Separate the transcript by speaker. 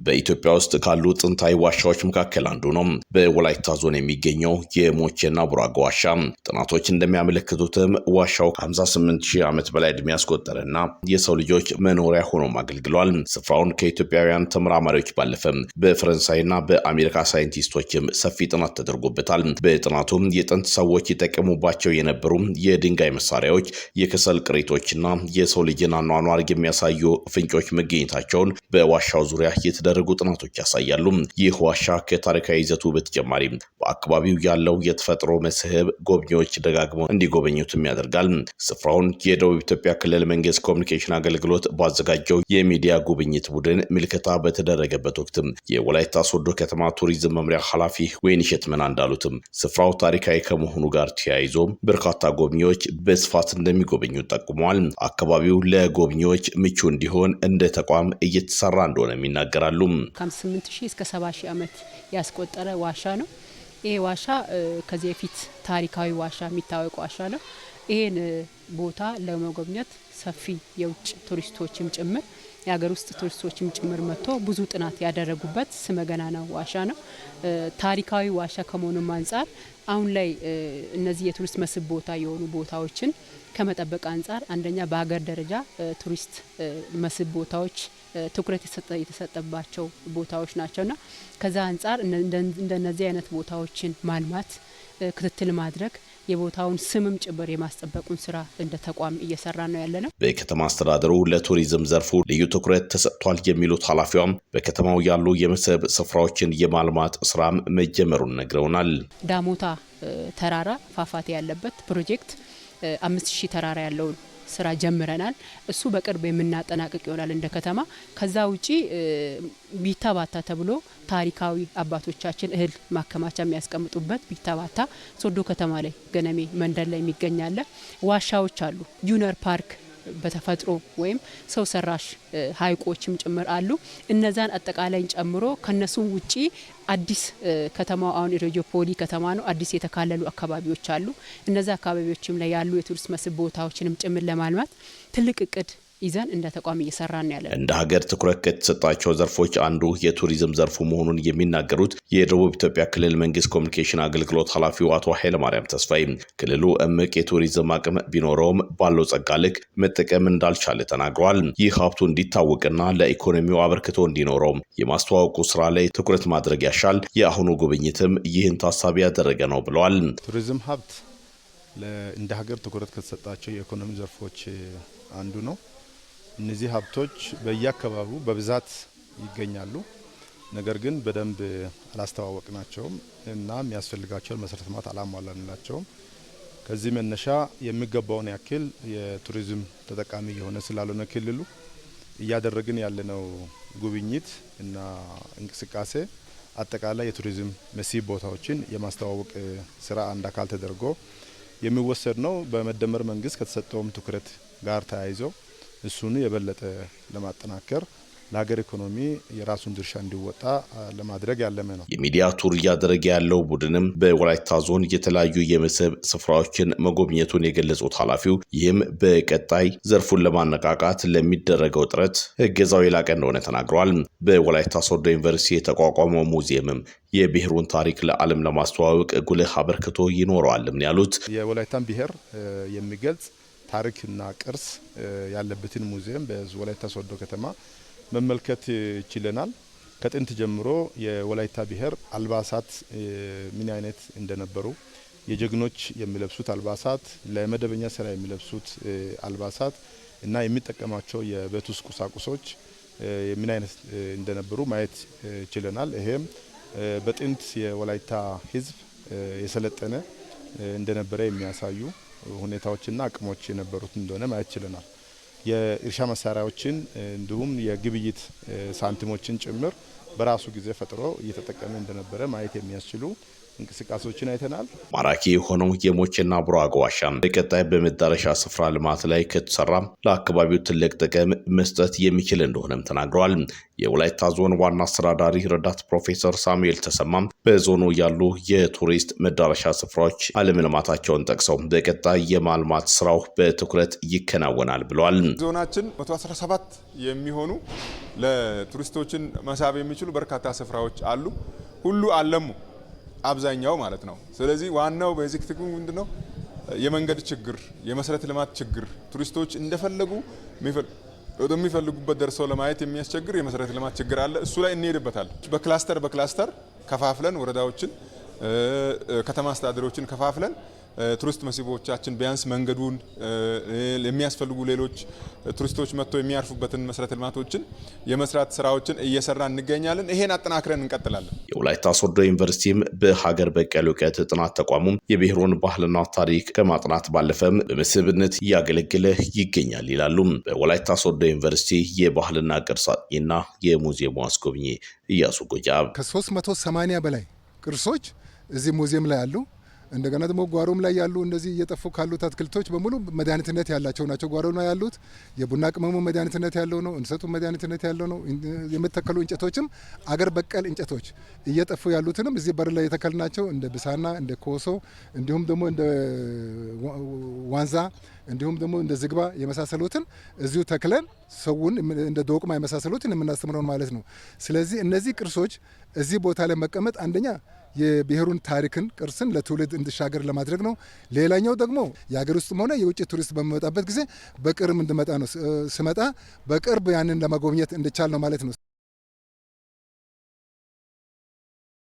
Speaker 1: በኢትዮጵያ ውስጥ ካሉ ጥንታዊ ዋሻዎች መካከል አንዱ ነው። በወላይታ ዞን የሚገኘው የሞቼና ቡራጎ ዋሻ ጥናቶች እንደሚያመለክቱትም ዋሻው ከ58000 ዓመት በላይ ዕድሜ ያስቆጠረና የሰው ልጆች መኖሪያ ሆኖም አገልግሏል። ስፍራውን ከኢትዮጵያውያን ተመራማሪዎች ባለፈ በፈረንሳይና በአሜሪካ ሳይንቲስቶችም ሰፊ ጥናት ተደርጎበታል። በጥናቱም የጥንት ሰዎች ይጠቀሙባቸው የነበሩ የድንጋይ መሳሪያዎች፣ የከሰል ቅሪቶችና የሰው ልጅን አኗኗር የሚያሳዩ ፍንጮች መገኘታቸውን በዋሻው ዙሪያ የተደረጉ ጥናቶች ያሳያሉ። ይህ ዋሻ ከታሪካዊ ይዘቱ በተጨማሪ በአካባቢው ያለው የተፈጥሮ መስህብ ጎብኚዎች ደጋግመው እንዲጎበኙትም ያደርጋል። ስፍራውን የደቡብ ኢትዮጵያ ክልል መንግስት ኮሚኒኬሽን አገልግሎት ባዘጋጀው የሚዲያ ጉብኝት ቡድን ምልከታ በተደረገበት ወቅት የወላይታ ሶዶ ከተማ ቱሪዝም መምሪያ ኃላፊ ወይንሸት መና እንዳሉትም ስፍራው ታሪካዊ ከመሆኑ ጋር ተያይዞ በርካታ ጎብኚዎች በስፋት እንደሚጎበኙ ጠቁመዋል። አካባቢው ለጎብኚዎች ምቹ እንዲሆን እንደ ተቋም እየተሰራ እንደሆነ ይናገራሉ።
Speaker 2: ከ8000 እስከ 70000 ዓመት ያስቆጠረ ዋሻ ነው። ይሄ ዋሻ ከዚህ በፊት ታሪካዊ ዋሻ የሚታወቅ ዋሻ ነው። ይሄን ቦታ ለመጎብኘት ሰፊ የውጭ ቱሪስቶችም ጭምር የሀገር ውስጥ ቱሪስቶችም ጭምር መጥቶ ብዙ ጥናት ያደረጉበት ስመገናና ዋሻ ነው። ታሪካዊ ዋሻ ከመሆኑም አንጻር አሁን ላይ እነዚህ የቱሪስት መስህብ ቦታ የሆኑ ቦታዎችን ከመጠበቅ አንጻር አንደኛ በሀገር ደረጃ ቱሪስት መስህብ ቦታዎች ትኩረት የተሰጠባቸው ቦታዎች ናቸውና ከዛ አንጻር እንደነዚህ አይነት ቦታዎችን ማልማት ክትትል ማድረግ የቦታውን ስምም ጭምር የማስጠበቁን ስራ እንደ ተቋም እየሰራ ነው ያለነው።
Speaker 1: በከተማ አስተዳደሩ ለቱሪዝም ዘርፉ ልዩ ትኩረት ተሰጥቷል የሚሉት ኃላፊዋም በከተማው ያሉ የመስህብ ስፍራዎችን የማልማት ስራም መጀመሩን ነግረውናል።
Speaker 2: ዳሞታ ተራራ ፏፏቴ ያለበት ፕሮጀክት 5000 ተራራ ያለውን ስራ ጀምረናል። እሱ በቅርብ የምናጠናቀቅ ይሆናል እንደ ከተማ። ከዛ ውጪ ቢታባታ ተብሎ ታሪካዊ አባቶቻችን እህል ማከማቻ የሚያስቀምጡበት ቢታባታ ሶዶ ከተማ ላይ ገነሜ መንደር ላይ የሚገኛለ ዋሻዎች አሉ። ጁነር ፓርክ በተፈጥሮ ወይም ሰው ሰራሽ ሀይቆችም ጭምር አሉ። እነዛን አጠቃላይ ጨምሮ ከነሱም ውጪ አዲስ ከተማው አሁን ሬጂዮፖሊ ከተማ ነው። አዲስ የተካለሉ አካባቢዎች አሉ። እነዛ አካባቢዎችም ላይ ያሉ የቱሪስት መስህብ ቦታዎችንም ጭምር ለማልማት ትልቅ እቅድ ይዘን እንደ ተቋም እየሰራን ያለን።
Speaker 1: እንደ ሀገር ትኩረት ከተሰጣቸው ዘርፎች አንዱ የቱሪዝም ዘርፉ መሆኑን የሚናገሩት የደቡብ ኢትዮጵያ ክልል መንግስት ኮሚኒኬሽን አገልግሎት ኃላፊው አቶ ኃይለማርያም ተስፋይ ክልሉ እምቅ የቱሪዝም አቅም ቢኖረውም ባለው ጸጋ ልክ መጠቀም እንዳልቻለ ተናግረዋል። ይህ ሀብቱ እንዲታወቅና ለኢኮኖሚው አበርክቶ እንዲኖረው የማስተዋወቁ ስራ ላይ ትኩረት ማድረግ ያሻል። የአሁኑ ጉብኝትም ይህን ታሳቢ ያደረገ ነው ብለዋል።
Speaker 3: ቱሪዝም ሀብት እንደ ሀገር ትኩረት ከተሰጣቸው የኢኮኖሚ ዘርፎች አንዱ ነው። እነዚህ ሀብቶች በየአካባቢው በብዛት ይገኛሉ። ነገር ግን በደንብ አላስተዋወቅናቸውም እና የሚያስፈልጋቸውን መሰረተ ልማት አላሟላንላቸውም። ከዚህ መነሻ የሚገባውን ያክል የቱሪዝም ተጠቃሚ የሆነ ስላልሆነ ክልሉ እያደረግን ያለነው ጉብኝት እና እንቅስቃሴ አጠቃላይ የቱሪዝም መስህብ ቦታዎችን የማስተዋወቅ ስራ አንድ አካል ተደርጎ የሚወሰድ ነው። በመደመር መንግስት ከተሰጠውም ትኩረት ጋር ተያይዞ እሱን የበለጠ ለማጠናከር ለሀገር ኢኮኖሚ የራሱን ድርሻ እንዲወጣ ለማድረግ ያለመ ነው።
Speaker 1: የሚዲያ ቱር እያደረገ ያለው ቡድንም በወላይታ ዞን የተለያዩ የመስህብ ስፍራዎችን መጎብኘቱን የገለጹት ኃላፊው ይህም በቀጣይ ዘርፉን ለማነቃቃት ለሚደረገው ጥረት እገዛው የላቀ እንደሆነ ተናግረዋል። በወላይታ ሶዶ ዩኒቨርሲቲ የተቋቋመው ሙዚየምም የብሔሩን ታሪክ ለዓለም ለማስተዋወቅ ጉልህ አበርክቶ ይኖረዋልም ያሉት
Speaker 3: የወላይታን ብሔር የሚገልጽ ታሪክና ቅርስ ያለበትን ሙዚየም በወላይታ ሶዶ ከተማ መመልከት ችለናል። ከጥንት ጀምሮ የወላይታ ብሔር አልባሳት ምን አይነት እንደነበሩ የጀግኖች የሚለብሱት አልባሳት፣ ለመደበኛ ስራ የሚለብሱት አልባሳት እና የሚጠቀማቸው የቤት ውስጥ ቁሳቁሶች ምን አይነት እንደነበሩ ማየት ችለናል። ይሄም በጥንት የወላይታ ሕዝብ የሰለጠነ እንደነበረ የሚያሳዩ ሁኔታዎችና አቅሞች የነበሩት እንደሆነ ማየት ችለናል። የእርሻ መሳሪያዎችን እንዲሁም የግብይት ሳንቲሞችን ጭምር በራሱ ጊዜ ፈጥሮ እየተጠቀመ እንደነበረ ማየት የሚያስችሉ እንቅስቃሴዎችን አይተናል።
Speaker 1: ማራኪ የሆነው የሞቼና ቡራጎ ዋሻ በቀጣይ በመዳረሻ ስፍራ ልማት ላይ ከተሰራ ለአካባቢው ትልቅ ጥቅም መስጠት የሚችል እንደሆነም ተናግረዋል። የወላይታ ዞን ዋና አስተዳዳሪ ረዳት ፕሮፌሰር ሳሙኤል ተሰማም በዞኑ ያሉ የቱሪስት መዳረሻ ስፍራዎች አለመልማታቸውን ጠቅሰው በቀጣይ የማልማት ስራው በትኩረት ይከናወናል ብለዋል።
Speaker 4: ዞናችን 117 የሚሆኑ ለቱሪስቶችን መሳብ የሚችሉ በርካታ ስፍራዎች አሉ። ሁሉ አለሙ አብዛኛው ማለት ነው። ስለዚህ ዋናው ቤዚክ ትግሉ ምንድነው? የመንገድ ችግር፣ የመሰረተ ልማት ችግር፣ ቱሪስቶች እንደፈለጉ ወደሚፈልጉበት ደርሰው ለማየት የሚያስቸግር የመሰረተ ልማት ችግር አለ። እሱ ላይ እንሄድበታል። በክላስተር ከፋፍለን ወረዳዎችን፣ ከተማ አስተዳደሮችን ከፋፍለን ቱሪስት መስህቦቻችን ቢያንስ መንገዱን የሚያስፈልጉ ሌሎች ቱሪስቶች መጥተው የሚያርፉበትን መሰረተ ልማቶችን የመስራት ስራዎችን እየሰራ እንገኛለን። ይሄን አጠናክረን እንቀጥላለን።
Speaker 1: የወላይታ ሶዶ ዩኒቨርሲቲም በሀገር በቀል እውቀት ጥናት ተቋሙም የብሔሩን ባህልና ታሪክ ከማጥናት ባለፈም በመስህብነት እያገለገለ ይገኛል ይላሉ በወላይታ ሶዶ ዩኒቨርሲቲ የባህልና ቅርስ አጥኚና የሙዚየሙ አስጎብኚ እያሱ ጎጃብ።
Speaker 5: ከ380 በላይ ቅርሶች እዚህ ሙዚየም ላይ አሉ። እንደገና ደግሞ ጓሮም ላይ ያሉ እንደዚህ እየጠፉ ካሉት አትክልቶች በሙሉ መድኃኒትነት ያላቸው ናቸው። ጓሮ ላይ ያሉት የቡና ቅመሙ መድኃኒትነት ያለው ነው። እንሰቱ መድኃኒትነት ያለው ነው። የምተከሉ እንጨቶችም አገር በቀል እንጨቶች እየጠፉ ያሉትንም እዚህ በር ላይ የተከልናቸው እንደ ብሳና እንደ ኮሶ እንዲሁም ደግሞ እንደ ዋንዛ እንዲሁም ደግሞ እንደ ዝግባ የመሳሰሉትን እዚሁ ተክለን ሰውን እንደ ዶቅማ የመሳሰሉትን የምናስተምረው ማለት ነው። ስለዚህ እነዚህ ቅርሶች እዚህ ቦታ ላይ መቀመጥ አንደኛ የብሔሩን ታሪክን ቅርስን ለትውልድ እንዲሻገር ለማድረግ ነው። ሌላኛው ደግሞ የሀገር ውስጥም ሆነ የውጭ ቱሪስት በሚመጣበት ጊዜ በቅርብ እንዲመጣ ነው። ስመጣ በቅርብ ያንን ለመጎብኘት እንዲቻል ነው ማለት ነው።